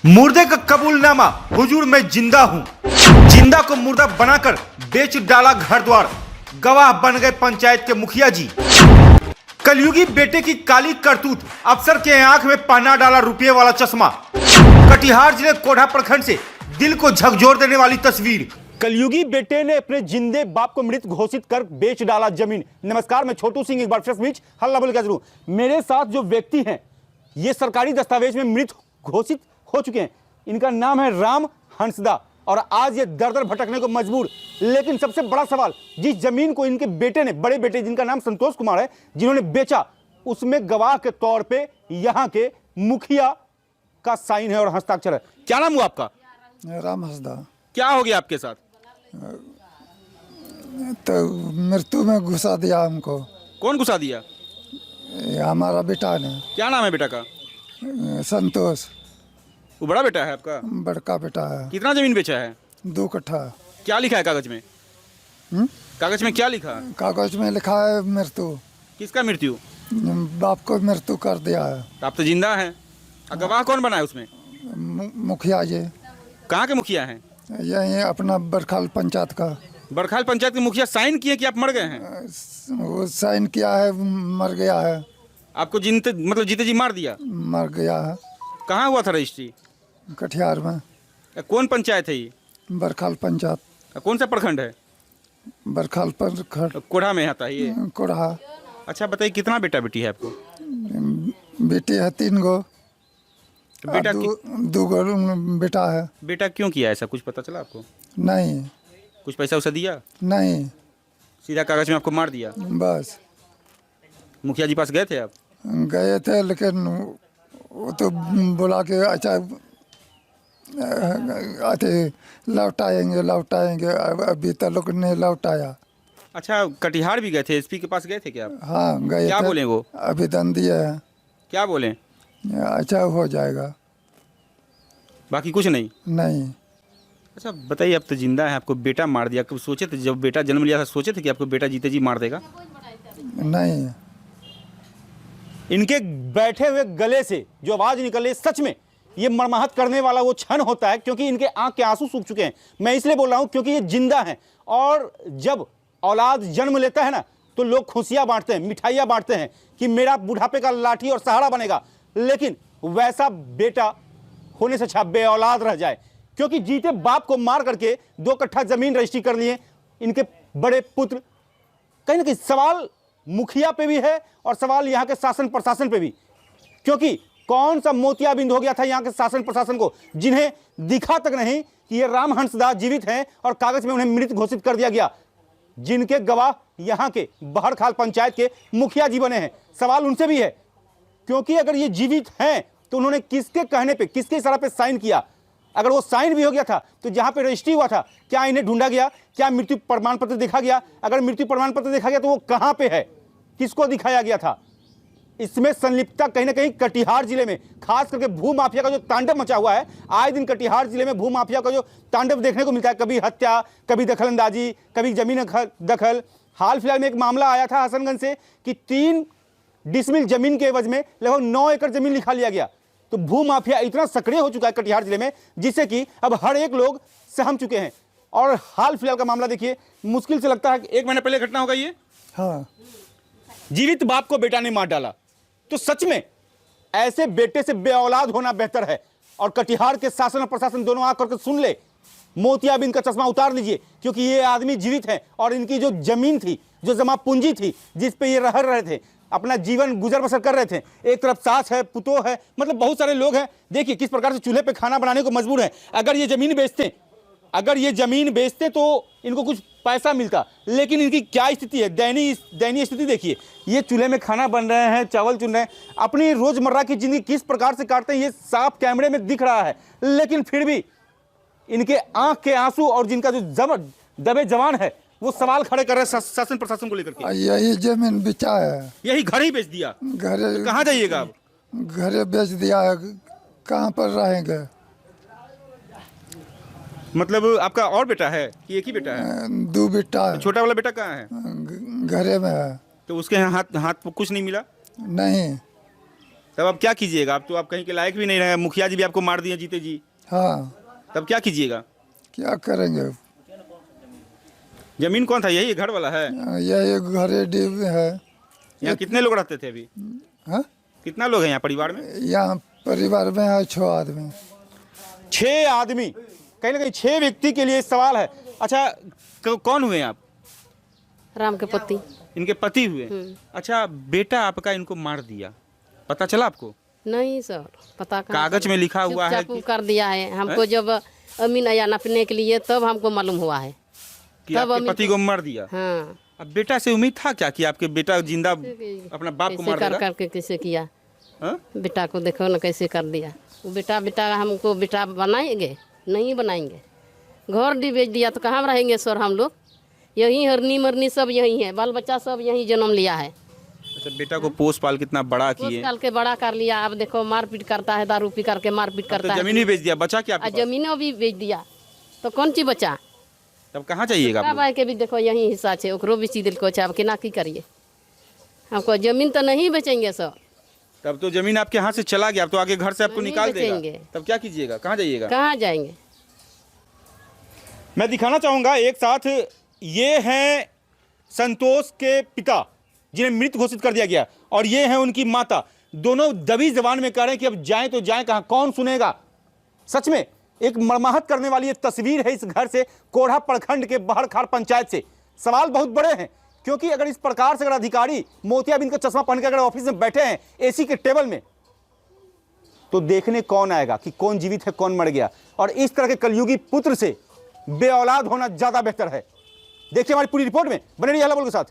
मुर्दे का कबूलनामा, हुजूर मैं जिंदा हूँ। जिंदा को मुर्दा बनाकर बेच डाला घर द्वार, गवाह बन गए पंचायत के मुखिया जी। कलयुगी बेटे की काली करतूत, अफसर के आंख में पहना डाला रुपये वाला चश्मा। कटिहार जिले कोढ़ा प्रखंड से दिल को झकझोर देने वाली तस्वीर। कलयुगी बेटे ने अपने जिंदे बाप को मृत घोषित कर बेच डाला जमीन। नमस्कार, मैं छोटू सिंह, एक बार फिर बीच हल्ला बोल के जरूर। मेरे साथ जो व्यक्ति हैं ये सरकारी दस्तावेज में मृत घोषित हो चुके हैं। इनका नाम है राम हंसदा और आज ये दर दर भटकने को मजबूर। लेकिन सबसे बड़ा सवाल, जिस जमीन को इनके बेटे ने, बड़े बेटे जिनका नाम संतोष कुमार है, जिन्होंने बेचा, उसमें गवाह के तौर पे यहाँ के मुखिया का साइन है और हस्ताक्षर है। क्या नाम हुआ आपका? राम हंसदा। क्या हो गया आपके साथ? तो मृत्यु में घुसा दिया हमको। कौन घुसा दिया? ये हमारा बेटा ने। क्या नाम है बेटा का? संतोष। वो बड़ा बेटा है आपका? बड़का बेटा है। कितना जमीन बेचा है? 2 कट्ठा। क्या लिखा है कागज में? कागज में क्या लिखा है? कागज में लिखा है मृत्यु। किसका मृत्यु? बाप को मृत्यु कर दिया है। तो आप तो जिंदा हैं। गवाह कौन बना है उसमें? मुखिया जी। कहाँ के मुखिया हैं? यही अपना बरखाल पंचायत का। बरखाल पंचायत के मुखिया साइन किए कि आप मर गए हैं? वो साइन किया है, मर गया है। आपको जीते मतलब जीते जी मार दिया? मर गया है। कहाँ हुआ था रजिस्ट्री? कटिहार में। कौन पंचायत है ये? बरखाल पंचायत। कौन सा प्रखंड है? बरखाल प्रखंड। कोढ़ा में आता है ये? कोढ़ा। अच्छा बताइए, कितना बेटा बेटी है आपको? बेटी है 3 गो। बेटा दो गो बेटा है। बेटा क्यों किया ऐसा, कुछ पता चला आपको? नहीं। कुछ पैसा उसा दिया? नहीं। सीधा कागज में आपको मार दिया? बस। मुखिया जी पास गए थे आप? गए थे, लेकिन वो तो बोला कि अच्छा लौटाएंगे, अभी तक लोग नहीं लौटाया। अच्छा, कटिहार भी गए थे? एसपी के पास गए थे क्या आप? हाँ गए। क्या थे। बोले वो? आवेदन दिए हैं। क्या बोले? अच्छा हो जाएगा। बाकी कुछ नहीं? नहीं। अच्छा बताइए, अब तो जिंदा है, आपको बेटा मार दिया, कब सोचे थे जब बेटा जन्म लिया था, सोचे थे कि आपको बेटा जीते जी मार देगा? नहीं। इनके बैठे हुए गले से जो आवाज निकले, सच में ये मरमाहत करने वाला वो क्षण होता है, क्योंकि इनके आंख के आंसू सूख चुके हैं। मैं इसलिए बोल रहा हूं क्योंकि ये जिंदा हैं और जब औलाद जन्म लेता है ना, तो लोग खुशियां बांटते हैं, मिठाइयां बांटते हैं कि मेरा बुढ़ापे का लाठी और सहारा बनेगा। लेकिन वैसा बेटा होने से अच्छा बे औलाद रह जाए, क्योंकि जीते बाप को मार करके 2 कट्ठा जमीन रजिस्ट्री कर लिए इनके बड़े पुत्र। कहीं ना कहीं सवाल मुखिया पे भी है और सवाल यहाँ के शासन प्रशासन पे भी, क्योंकि कौन सा मोतियाबिंद हो गया था यहाँ के शासन प्रशासन को, जिन्हें दिखा तक नहीं कि ये राम हंसदा जीवित हैं और कागज में उन्हें मृत घोषित कर दिया गया, जिनके गवाह यहाँ के बहरखाल पंचायत के मुखिया जी बने हैं। सवाल उनसे भी है, क्योंकि अगर ये जीवित हैं तो उन्होंने किसके कहने पे, किसके इशारे पे साइन किया? अगर वो साइन भी हो गया था तो जहां पे रजिस्ट्री हुआ था, क्या इन्हें ढूंढा गया? क्या मृत्यु प्रमाण पत्र देखा गया? अगर मृत्यु प्रमाण पत्र देखा गया तो वो कहां पे है, किसको दिखाया गया था? इसमें संलिप्तता कहीं ना कहीं कटिहार जिले में, खास करके भू माफिया का जो तांडव मचा हुआ है। आए दिन कटिहार जिले में भू माफिया का जो तांडव देखने को मिलता है, कभी हत्या, कभी दखलंदाजी, कभी जमीन दखल। हाल फिलहाल में एक मामला आया था हसनगंज से कि 3 डिसमिल जमीन के एवज में लगभग 9 एकड़ जमीन लिखा लिया गया। तो भू माफिया इतना सक्रिय हो चुका है कटिहार जिले में, जिससे कि अब हर एक लोग सहम चुके हैं। और हाल फिलहाल का मामला देखिए, मुश्किल से लगता है कि 1 महीने पहले घटना होगा ये। हाँ। जीवित बाप को बेटा ने मार डाला। तो सच में ऐसे बेटे से बेऔलाद होना बेहतर है। और कटिहार के शासन और प्रशासन दोनों आकर के सुन ले, मोतियाबिंद का चश्मा उतार लीजिए, क्योंकि ये आदमी जीवित है और इनकी जो जमीन थी, जो जमा पूंजी थी, जिस पे ये रह रहे थे, अपना जीवन गुजर बसर कर रहे थे, एक तरफ सास है, पुतोह है, मतलब बहुत सारे लोग हैं। देखिए किस प्रकार से चूल्हे पे खाना बनाने को मजबूर है। अगर ये जमीन बेचते तो इनको कुछ पैसा मिलता, लेकिन इनकी क्या स्थिति है, दयनीय स्थिति देखिए। ये चूल्हे में खाना बन रहे हैं, चावल चुन रहे हैं, अपनी रोजमर्रा की जिंदगी किस प्रकार से काटते हैं ये साफ कैमरे में दिख रहा है। लेकिन फिर भी इनके आंख के आंसू और जिनका जो दबे जवान है, वो सवाल खड़े कर रहे हैं शासन प्रशासन को लेकर के। यही जमीन बेचा है। यही घर ही बेच दिया? घर तो कहाँ जाइएगा अब? घर बेच दिया है, कहाँ पर रहेंगे? मतलब आपका और बेटा है कि एक ही बेटा है? 2 बेटा है। छोटा वाला बेटा कहाँ है? घरे में है। तो उसके हाथ कुछ नहीं मिला? नहीं। तब अब क्या कीजिएगा? अब तो आप कहीं के लायक भी नहीं रहे, मुखिया जी भी आपको मार दिए जीते जी, हाँ तब क्या कीजिएगा? क्या करेंगे। जमीन कौन था? यही घर वाला है? यह एक घरे डिब है। यहाँ कितने लोग रहते थे अभी? हाँ कितना लोग हैं यहाँ परिवार में? यहाँ परिवार में है 6 आदमी। 6 आदमी, कहीं ना कहीं 6 व्यक्ति के लिए सवाल है। अच्छा, कौन हुए आप? राम के पति। इनके पति हुए? अच्छा, बेटा आपका इनको मार दिया, पता चला आपको? नहीं सर, पता कहाँ कागज में लिखा हुआ है चुपचाप कर दिया है हमको। जब अमीन आया नापने के लिए तब हमको मालूम हुआ है कि तब आपके अमीन पति को मार दिया। हाँ, अब बेटा से उम्मीद था क्या कि आपके बेटा जिंदा अपना बाप को कैसे मार कर देगा? करके कैसे किया? हाँ? बेटा को देखो ना कैसे कर दिया। वो बेटा हमको बेटा बनाएंगे? नहीं बनाएंगे। घर डी बेच दिया तो कहाँ रहेंगे सर हम लोग? यहीं हरनी मरनी सब यहीं है, बाल बच्चा सब यहीं जन्म लिया है। अच्छा, बेटा को पोस पाल कितना बड़ा पोस किए, पाल के बड़ा कर लिया। अब देखो मारपीट करता है, दारू पी करके मारपीट अब करता तो है। जमीन भी बेच दिया, बचा क्या आपके पास? जमीनों भी बेच दिया तो कौन चीज बचा? तब कहाँ जाइएगा आप लोग? भाई के भी देखो यही हिस्सा है, ओकरो भी सी दिल को अब केना की करिए? हमको जमीन तो नहीं बेचेंगे सर। तब तो जमीन आपके हाथ से चला गया, अब तो आगे घर से आपको नहीं निकाल देगा, बेचेंगे। तब क्या कीजिएगा? कहाँ जाइएगा? कहाँ जाएंगे? मैं दिखाना चाहूंगा एक साथ, ये हैं संतोष के पिता जिन्हें मृत घोषित कर दिया गया, और ये हैं उनकी माता। दोनों दबी जबान में कह रहे हैं कि अब जाएं तो जाएं कहां, कौन सुनेगा? सच में एक मर्माहत करने वाली ये तस्वीर है इस घर से, कोढ़ा प्रखंड के बहरखार पंचायत से। सवाल बहुत बड़े हैं, क्योंकि अगर इस प्रकार से अगर अधिकारी मोतियाबिंद का चश्मा पहन के अगर ऑफिस में बैठे हैं एसी के टेबल में, तो देखने कौन आएगा कि कौन जीवित है कौन मर गया। और इस तरह के कलयुगी पुत्र से बे औलाद होना ज्यादा बेहतर है। देखिए हमारी पूरी रिपोर्ट में, बने रहिए हल्ला बोल के साथ।